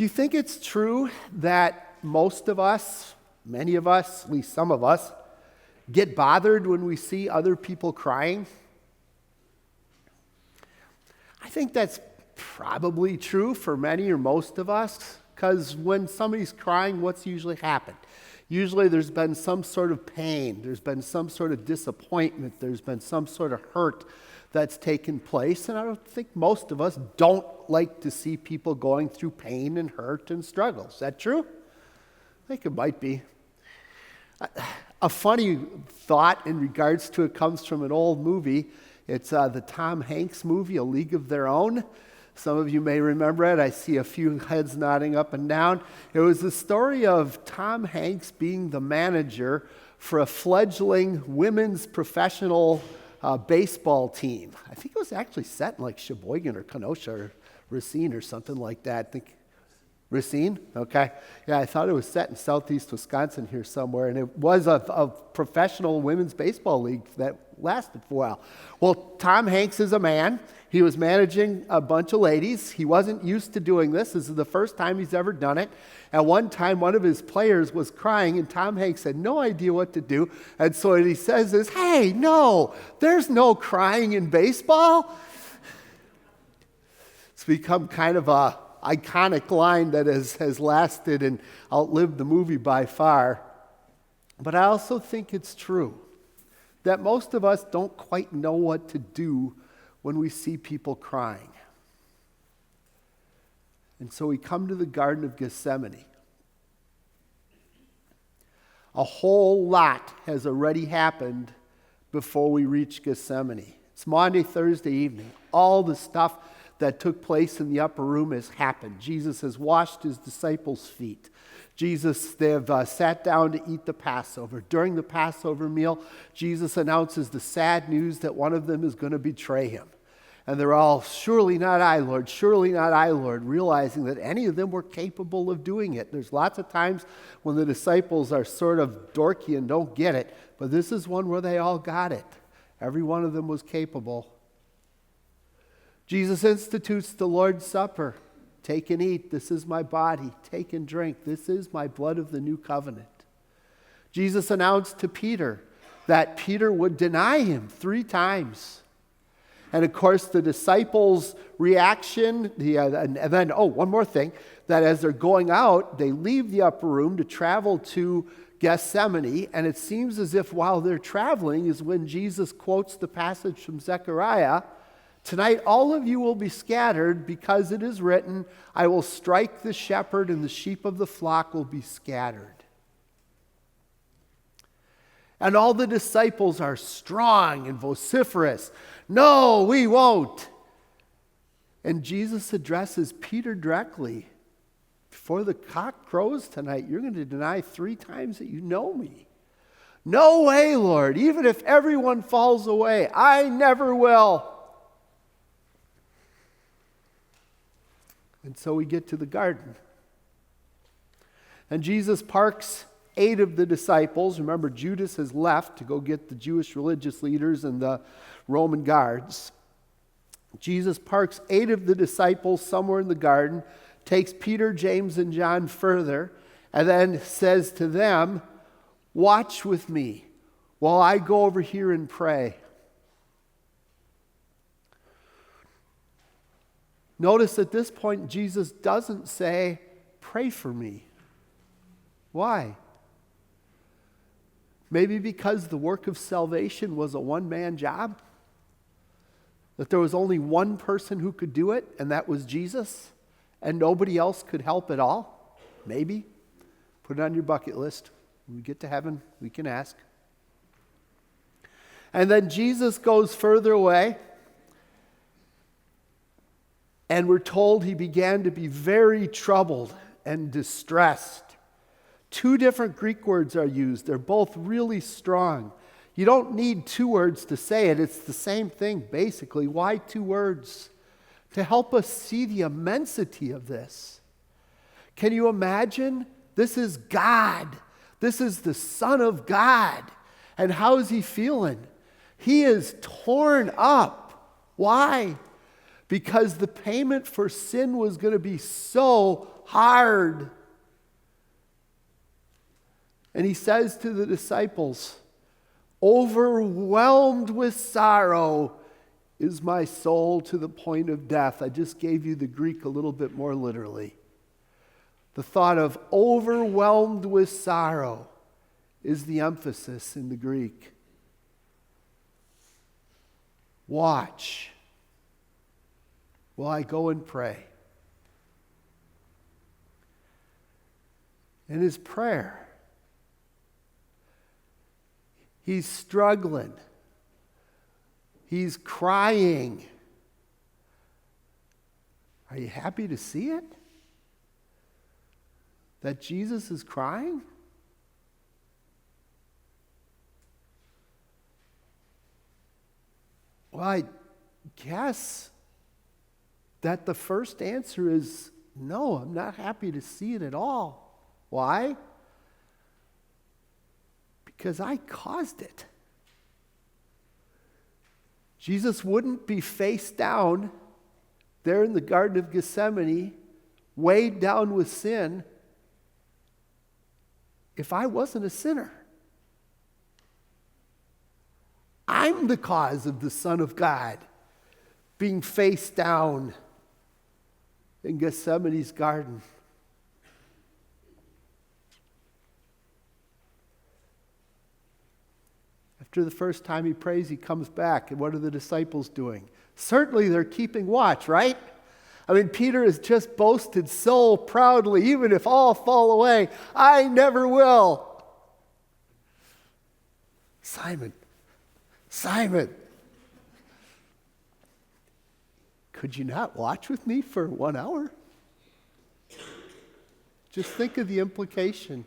Do you think it's true that most of us, many of us, at least some of us, get bothered when we see other people crying? I think that's probably true for many or most of us, because when somebody's crying, what's usually happened? Usually there's been some sort of pain, there's been some sort of disappointment, there's been some sort of hurt that's taken place, and I don't think most of us don't like to see people going through pain and hurt and struggle. Is that true? I think it might be. A funny thought in regards to it comes from an old movie. It's the Tom Hanks movie, A League of Their Own. Some of you may remember it. I see a few heads nodding up and down. It was the story of Tom Hanks being the manager for a fledgling women's professional baseball team. I think it was actually set in like Sheboygan or Kenosha or Racine or something like that. I think Racine? Okay. Yeah, I thought it was set in southeast Wisconsin here somewhere, and it was a professional women's baseball league that lasted for a while. Well, Tom Hanks is a man. He was managing a bunch of ladies. He wasn't used to doing this. This is the first time he's ever done it. At one time, one of his players was crying, and Tom Hanks had no idea what to do. And so what he says is, "Hey, no, there's no crying in baseball." It's become kind of a iconic line that has lasted and outlived the movie by far. But I also think it's true that most of us don't quite know what to do when we see people crying. And so we come to the Garden of Gethsemane. A whole lot has already happened before we reach Gethsemane. It's Maundy, Thursday evening. All the stuff that took place in the upper room has happened. Jesus has washed his disciples' feet. They have sat down to eat the Passover. During the Passover meal, Jesus announces the sad news that one of them is going to betray him. And they're all, "Surely not I, Lord, surely not I, Lord," realizing that any of them were capable of doing it. There's lots of times when the disciples are sort of dorky and don't get it, but this is one where they all got it. Every one of them was capable. Jesus institutes the Lord's Supper. "Take and eat, this is my body. Take and drink, this is my blood of the new covenant." Jesus announced to Peter that Peter would deny him 3 times. And of course, the disciples' reaction, and then, one more thing, that as they're going out, they leave the upper room to travel to Gethsemane, and it seems as if while they're traveling is when Jesus quotes the passage from Zechariah, "Tonight all of you will be scattered because it is written, I will strike the shepherd and the sheep of the flock will be scattered." And all the disciples are strong and vociferous. "No, we won't." And Jesus addresses Peter directly. "Before the cock crows tonight, you're going to deny 3 times that you know me." "No way, Lord. Even if everyone falls away, I never will." And so we get to the garden. And Jesus parks 8 of the disciples. Remember, Judas has left to go get the Jewish religious leaders and the Roman guards. Jesus parks 8 of the disciples somewhere in the garden, takes Peter, James, and John further, and then says to them, "Watch with me while I go over here and pray." Notice at this point, Jesus doesn't say, "Pray for me." Why? Maybe because the work of salvation was a one-man job? That there was only one person who could do it, and that was Jesus, and nobody else could help at all? Maybe. Put it on your bucket list. When we get to heaven, we can ask. And then Jesus goes further away, and we're told he began to be very troubled and distressed. 2 different Greek words are used. They're both really strong. You don't need 2 words to say it. It's the same thing, basically. Why 2 words? To help us see the immensity of this. Can you imagine? This is God. This is the Son of God. And how is he feeling? He is torn up. Why? Because the payment for sin was going to be so hard. And he says to the disciples, overwhelmed with sorrow is my soul to the point of death. I just gave you the Greek a little bit more literally. The thought of overwhelmed with sorrow is the emphasis in the Greek. Watch while I go and pray. In his prayer, he's struggling. He's crying. Are you happy to see it? That Jesus is crying? Well, I guess that the first answer is no, I'm not happy to see it at all. Why? Because I caused it. Jesus wouldn't be face down there in the Garden of Gethsemane, weighed down with sin, if I wasn't a sinner. I'm the cause of the Son of God being face down in Gethsemane's garden. After the first time he prays, he comes back. And what are the disciples doing? Certainly they're keeping watch, right? I mean, Peter has just boasted so proudly, even if all fall away, I never will. Simon, could you not watch with me for 1 hour? Just think of the implication.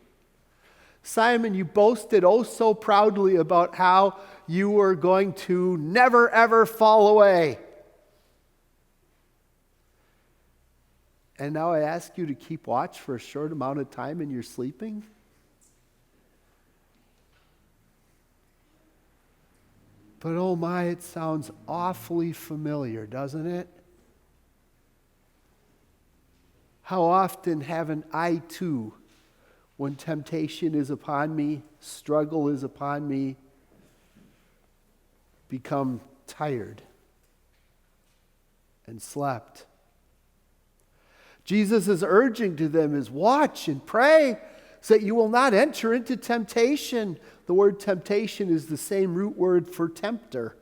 Simon, you boasted oh so proudly about how you were going to never ever fall away. And now I ask you to keep watch for a short amount of time and you're sleeping? But oh my, it sounds awfully familiar, doesn't it? How often haven't I too, when temptation is upon me, struggle is upon me, become tired and slept? Jesus is urging to them is watch and pray so that you will not enter into temptation. The word temptation is the same root word for tempter.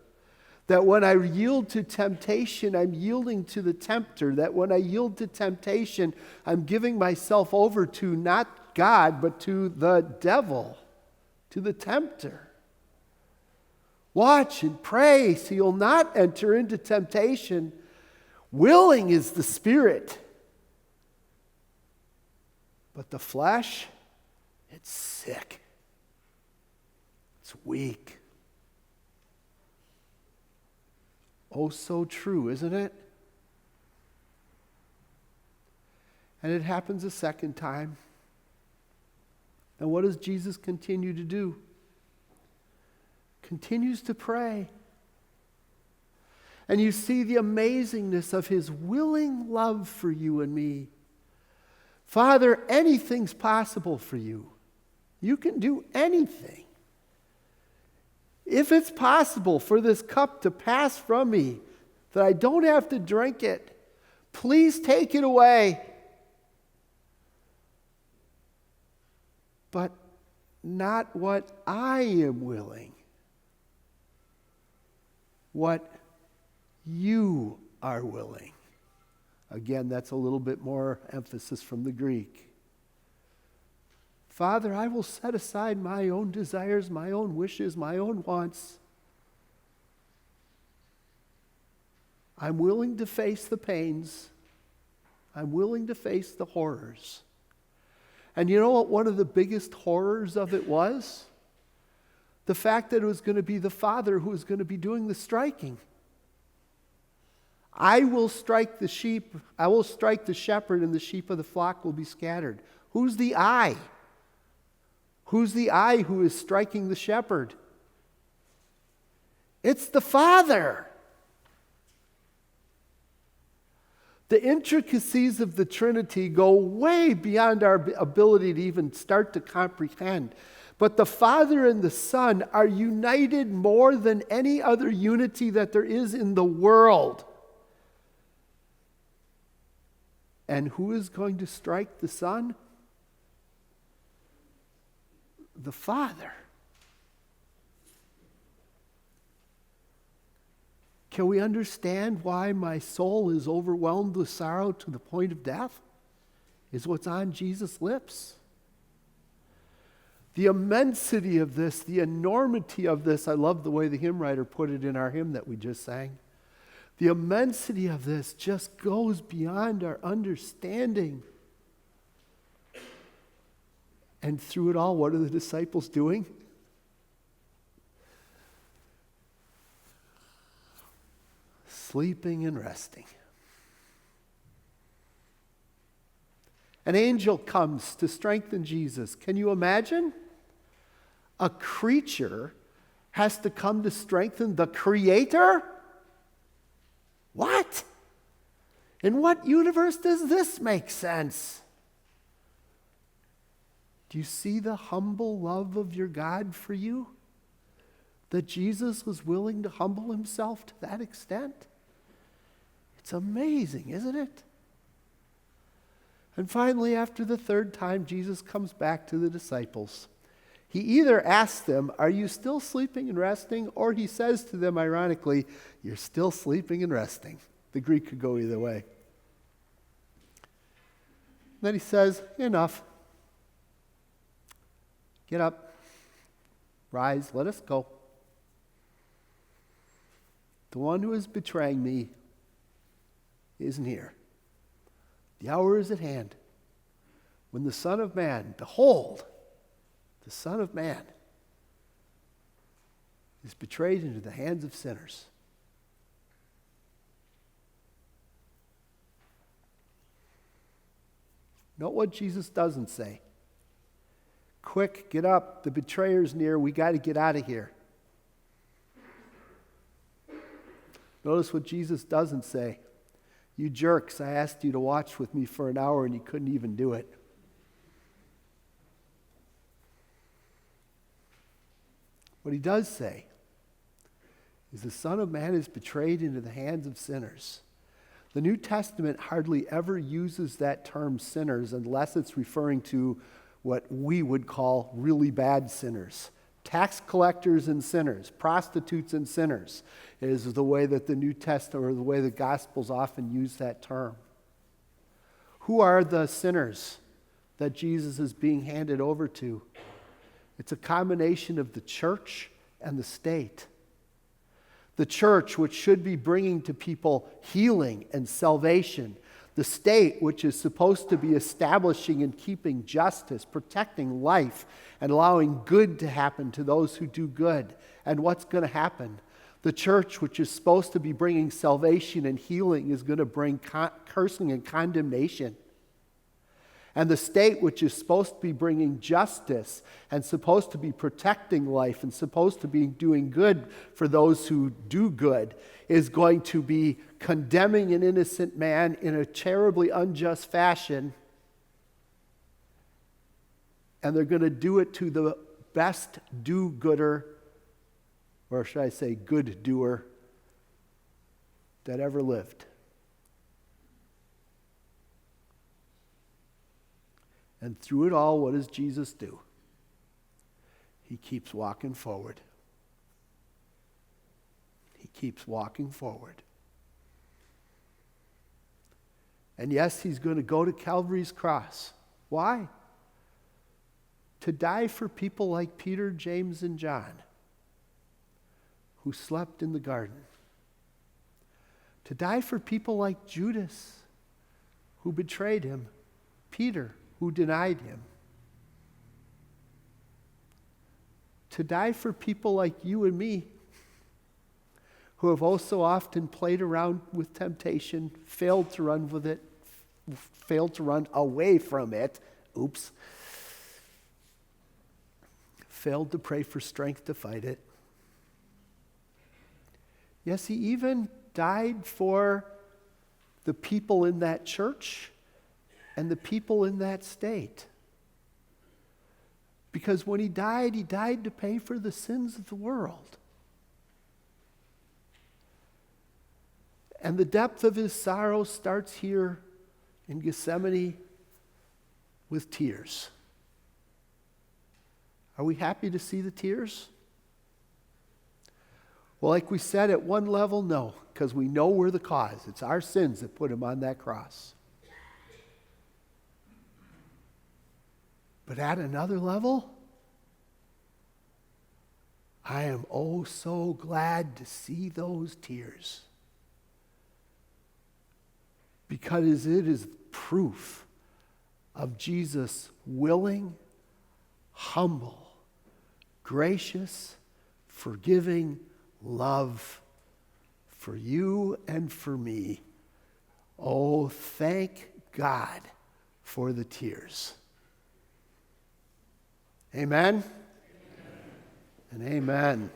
That when I yield to temptation, I'm yielding to the tempter. That when I yield to temptation, I'm giving myself over to not God, but to the devil, to the tempter. Watch and pray so you'll not enter into temptation. Willing is the spirit, but the flesh, it's sick. It's weak. Oh, so true, isn't it? And it happens a second time. And what does Jesus continue to do? Continues to pray. And you see the amazingness of his willing love for you and me. Father, anything's possible for you. You can do anything. If it's possible for this cup to pass from me, that I don't have to drink it, please take it away. But not what I am willing. What you are willing. Again, that's a little bit more emphasis from the Greek. Father, I will set aside my own desires, my own wishes, my own wants. I'm willing to face the pains. I'm willing to face the horrors. And you know what one of the biggest horrors of it was? The fact that it was going to be the Father who was going to be doing the striking. I will strike the sheep, I will strike the shepherd, and the sheep of the flock will be scattered. Who's the I? Who's the I who is striking the shepherd? It's the Father. The intricacies of the Trinity go way beyond our ability to even start to comprehend. But the Father and the Son are united more than any other unity that there is in the world. And who is going to strike the Son? The Father. Can we understand why my soul is overwhelmed with sorrow to the point of death? Is what's on Jesus' lips. The immensity of this, the enormity of this, I love the way the hymn writer put it in our hymn that we just sang. The immensity of this just goes beyond our understanding. And through it all, what are the disciples doing? Sleeping and resting. An angel comes to strengthen Jesus. Can you imagine? A creature has to come to strengthen the Creator? What? In what universe does this make sense? Do you see the humble love of your God for you? That Jesus was willing to humble himself to that extent? It's amazing, isn't it? And finally, after the third time, Jesus comes back to the disciples. He either asks them, "Are you still sleeping and resting?" Or he says to them, ironically, "You're still sleeping and resting." The Greek could go either way. Then he says, "Enough. Get up. Rise. Let us go. The one who is betraying me isn't here. The hour is at hand when the Son of Man, behold, the Son of Man is betrayed into the hands of sinners." Note what Jesus doesn't say. "Quick, get up. The betrayer's near. We got to get out of here." Notice what Jesus doesn't say. "You jerks, I asked you to watch with me for an hour and you couldn't even do it." What he does say is the Son of Man is betrayed into the hands of sinners. The New Testament hardly ever uses that term sinners unless it's referring to what we would call really bad sinners. Tax collectors and sinners, prostitutes and sinners is the way that the New Testament or the way the Gospels often use that term. Who are the sinners that Jesus is being handed over to? It's a combination of the church and the state. The church, which should be bringing to people healing and salvation. The state, which is supposed to be establishing and keeping justice, protecting life, and allowing good to happen to those who do good. And what's going to happen? The church, which is supposed to be bringing salvation and healing, is going to bring cursing and condemnation. And the state, which is supposed to be bringing justice and supposed to be protecting life and supposed to be doing good for those who do good, is going to be condemning an innocent man in a terribly unjust fashion. And they're going to do it to the best do-gooder, or should I say good doer, that ever lived. And through it all, what does Jesus do? He keeps walking forward. He keeps walking forward. And yes, he's going to go to Calvary's cross. Why? To die for people like Peter, James, and John, who slept in the garden. To die for people like Judas, who betrayed him, Peter, who denied him. To die for people like you and me, who have also often played around with temptation, failed to run with it, failed to run away from it, failed to pray for strength to fight it. Yes, he even died for the people in that church and the people in that state. Because when he died to pay for the sins of the world. And the depth of his sorrow starts here in Gethsemane with tears. Are we happy to see the tears? Well, like we said, at one level, no, because we know we're the cause. It's our sins that put him on that cross. But at another level, I am oh so glad to see those tears. Because it is proof of Jesus' willing, humble, gracious, forgiving love for you and for me. Oh, thank God for the tears. Amen? Amen. And amen.